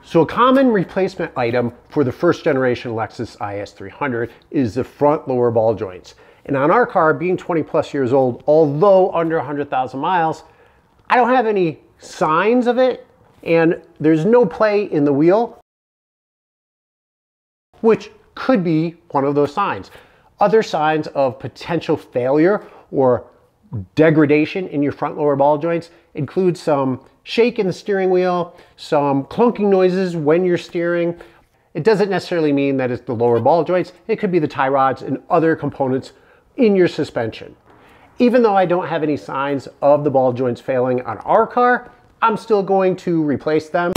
So a common replacement item for the first generation Lexus IS300 is the front lower ball joints. And on our car, being 20 plus years old, although under 100,000 miles, I don't have any signs of it, and there's no play in the wheel, which could be one of those signs. Other signs of potential failure or degradation in your front lower ball joints include some shake in the steering wheel, some clunking noises when you're steering. It doesn't necessarily mean that it's the lower ball joints. It could be the tie rods and other components in your suspension. Even though I don't have any signs of the ball joints failing on our car, I'm still going to replace them.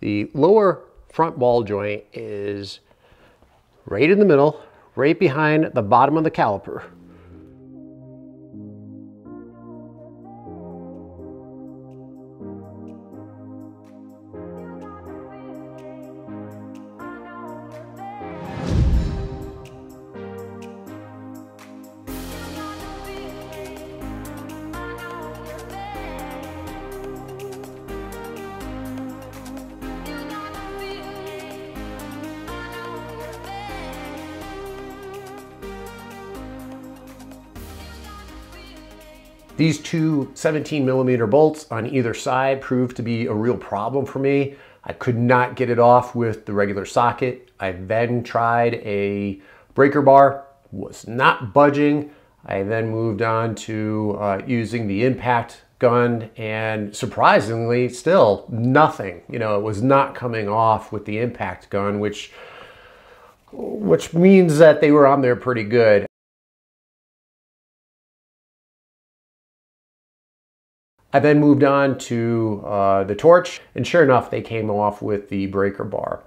The lower front ball joint is right in the middle, right behind the bottom of the caliper. These two 17mm bolts on either side proved to be a real problem for me. I could not get it off with the regular socket. I then tried a breaker bar, was not budging. I then moved on to using the impact gun, and surprisingly still nothing. You know, it was not coming off with the impact gun, which means that they were on there pretty good. I then moved on to the torch, and sure enough, they came off with the breaker bar.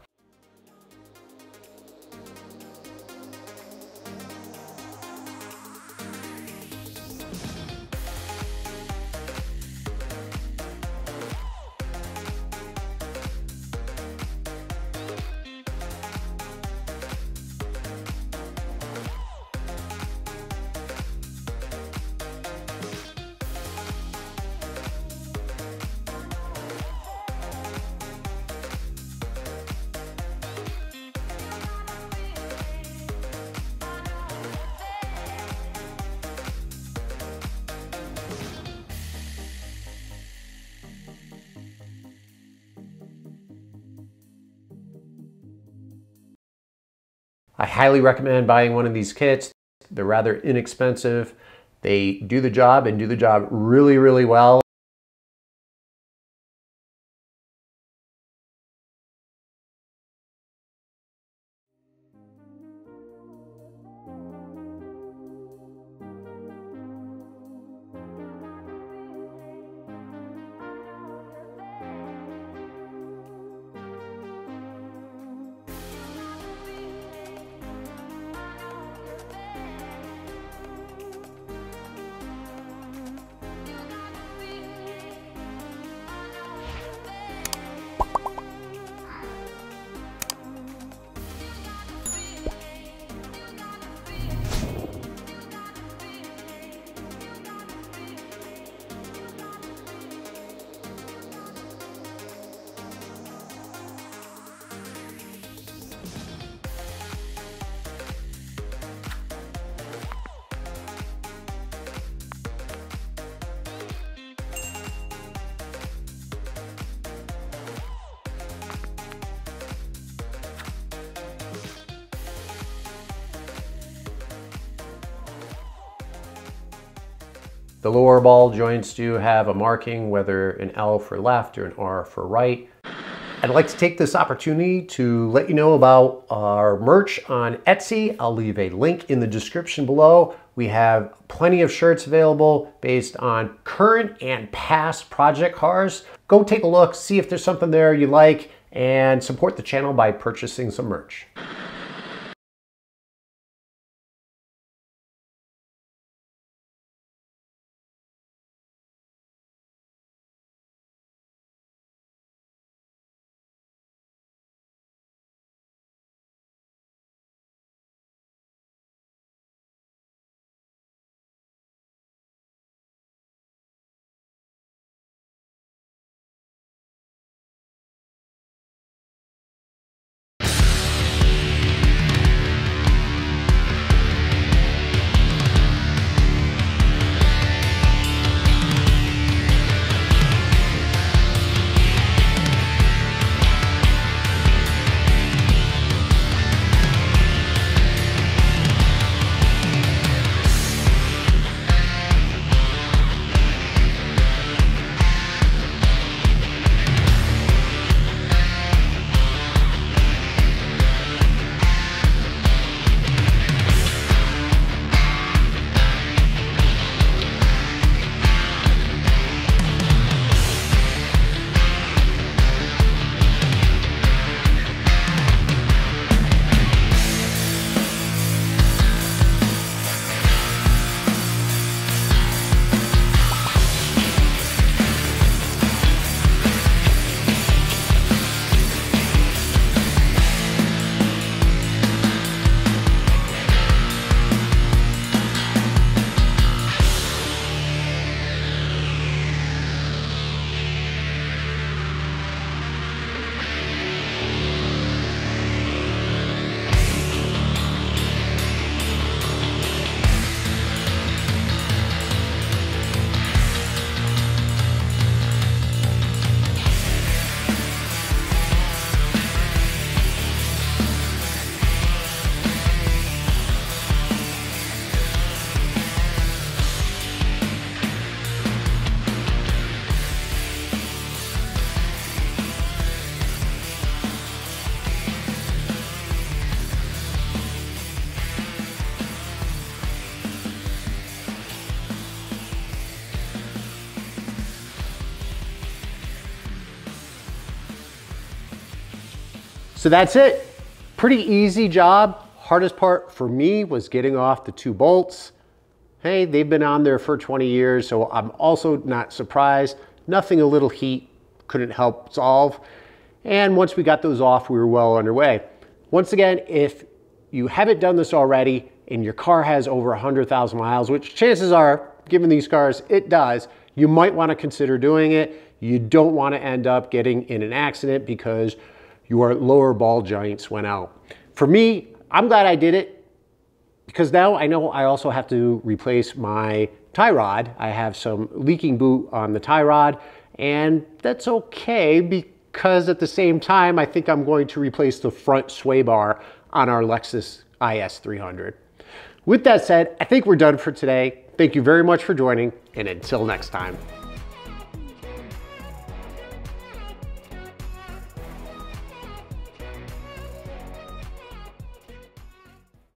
I highly recommend buying one of these kits. They're rather inexpensive. They do the job and do the job really, really well. The lower ball joints do have a marking, whether an L for left or an R for right. I'd like to take this opportunity to let you know about our merch on Etsy. I'll leave a link in the description below. We have plenty of shirts available based on current and past project cars. Go take a look, see if there's something there you like, and support the channel by purchasing some merch. So that's it. Pretty easy job. Hardest part for me was getting off the 2 bolts. Hey, they've been on there for 20 years, so I'm also not surprised. Nothing a little heat couldn't help solve. And once we got those off, we were well underway. Once again, if you haven't done this already and your car has over 100,000 miles, which chances are, given these cars, it does, you might want to consider doing it. You don't want to end up getting in an accident because your lower ball joints went out. For me, I'm glad I did it because now I know I also have to replace my tie rod. I have some leaking boot on the tie rod, and that's okay because at the same time, I think I'm going to replace the front sway bar on our Lexus IS300. With that said, I think we're done for today. Thank you very much for joining, and until next time.